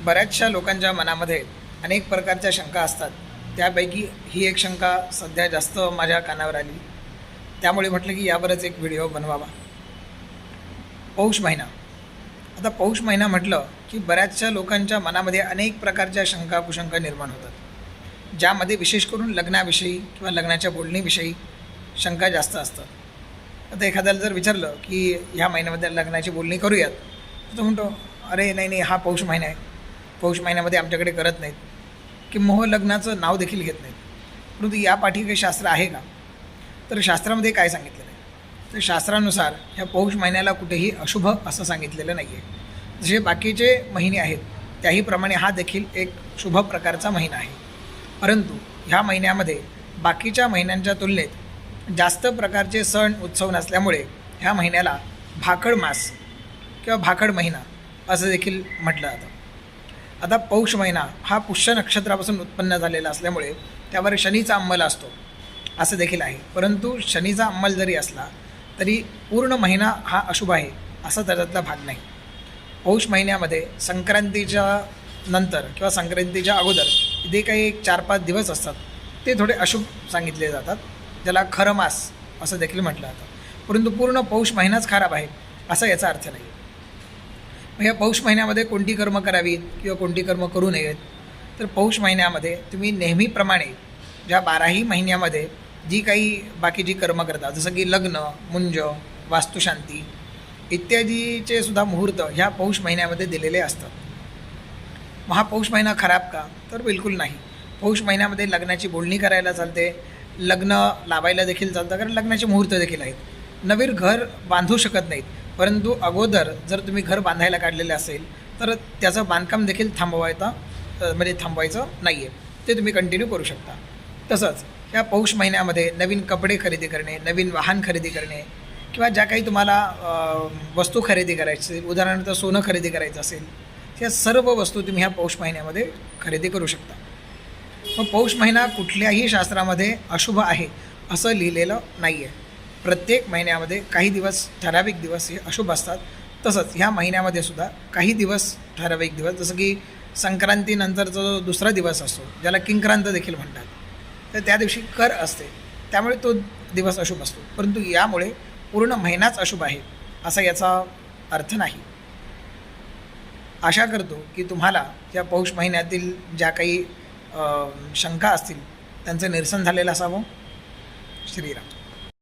बऱ्याचशा लोकांच्या मनामध्ये अनेक प्रकारच्या शंका असतात. त्यापैकी ही एक शंका सध्या जास्त माझ्या कानावर आली, त्यामुळे म्हटलं की यावरच एक व्हिडिओ बनवावा. पौष महिना. आता पौष महिना म्हटलं की बऱ्याचशा लोकांच्या मनामध्ये अनेक प्रकारच्या शंका कुशंका निर्माण होतात, ज्यामध्ये विशेष करून लग्नाविषयी किंवा लग्नाच्या बोलणीविषयी शंका जास्त असतात. आता एखाद्याला जर विचारलं की ह्या महिन्यामध्ये लग्नाची बोलणी करूयात, तर तो म्हणतो, अरे नाही नाही, हा पौष महिना आहे, पौष महिन्यामध्ये आमच्याकडे करत नाहीत, किंवा लग्नाचं नाव देखील घेत नाहीत. परंतु या पाठी काही शास्त्र आहे का? तर शास्त्रामध्ये काय सांगितलेलं आहे? तर शास्त्रानुसार ह्या पौष महिन्याला कुठेही अशुभ असं सांगितलेलं नाही आहे. जसे बाकीचे महिने आहेत त्याहीप्रमाणे हा देखील एक शुभ प्रकारचा महिना आहे. परंतु ह्या महिन्यामध्ये बाकीच्या महिन्यांच्या तुलनेत जास्त प्रकारचे सण उत्सव नसल्यामुळे ह्या महिन्याला भाकड मास किंवा भाकड महिना असं देखील म्हटलं जातं. आता पौष महिना हा पुष्य नक्षत्रापासून उत्पन्न झालेला असल्यामुळे त्यावर शनीचा अंमल असतो असं देखील आहे. परंतु शनीचा अंमल जरी असला तरी पूर्ण महिना हा अशुभ आहे असा त्याच्यातला भाग नाही. पौष महिन्यामध्ये संक्रांतीच्या नंतर किंवा संक्रांतीच्या अगोदर जे काही एक 4-5 दिवस असतात ते थोडे अशुभ सांगितले जातात, ज्याला खरं मास असं देखील म्हटलं जातं. परंतु पूर्ण पौष महिनाच खराब आहे असा याचा अर्थ नाही. या पौष महिन्यामध्ये कोणती कर्म करावीत किंवा कोणती कर्म करू नयेत? तर पौष महिन्यामध्ये तुम्ही नेहमीप्रमाणे ज्या 12ही महिन्यामध्ये जी काही बाकीची कर्म करता, जसं की लग्न, मुंज, वास्तुशांती इत्यादीचे सुद्धा मुहूर्त ह्या पौष महिन्यामध्ये दिलेले असतात. मग हा पौष महिना खराब का? तर बिलकुल नाही. पौष महिन्यामध्ये लग्नाची बोलणी करायला चालते, लग्न लावायला देखील चालतं, कारण लग्नाचे मुहूर्त देखील आहेत. नवीन घर बांधू शकत नाहीत, परंतु अगोदर जर तुम्ही घर बांधायला काढलेलं असेल तर त्याचं बांधकाम देखील थांबवायचं नाही आहे, ते तुम्ही कंटिन्यू करू शकता. तसंच या पौष महिन्यामध्ये नवीन कपडे खरेदी करणे, नवीन वाहन खरेदी करणे किंवा ज्या काही तुम्हाला वस्तू खरेदी करायची असेल, उदाहरणार्थ सोनं खरेदी करायचं असेल, या सर्व वस्तू तुम्ही ह्या पौष महिन्यामध्ये खरेदी करू शकता. मग पौष महिना कुठल्याही शास्त्रामध्ये अशुभ आहे असं लिहिलेलं नाही आहे. प्रत्येक महिन्यामध्ये काही दिवस, ठराविक दिवस हे अशुभ असतात. तसंच ह्या महिन्यामध्ये सुद्धा काही दिवस, ठराविक दिवस, जसं की संक्रांतीनंतरचा जो दुसरा दिवस असतो, ज्याला किंक्रांत देखील म्हणतात, तर त्या दिवशी कर असते, त्यामुळे तो दिवस अशुभ असतो. परंतु यामुळे पूर्ण महिनाच अशुभ आहे असा याचा अर्थ नाही. आशा करतो की तुम्हाला या पौष महिन्यातील ज्या काही शंका असतील त्यांचं निरसन झालेलं असावं. श्रीराम.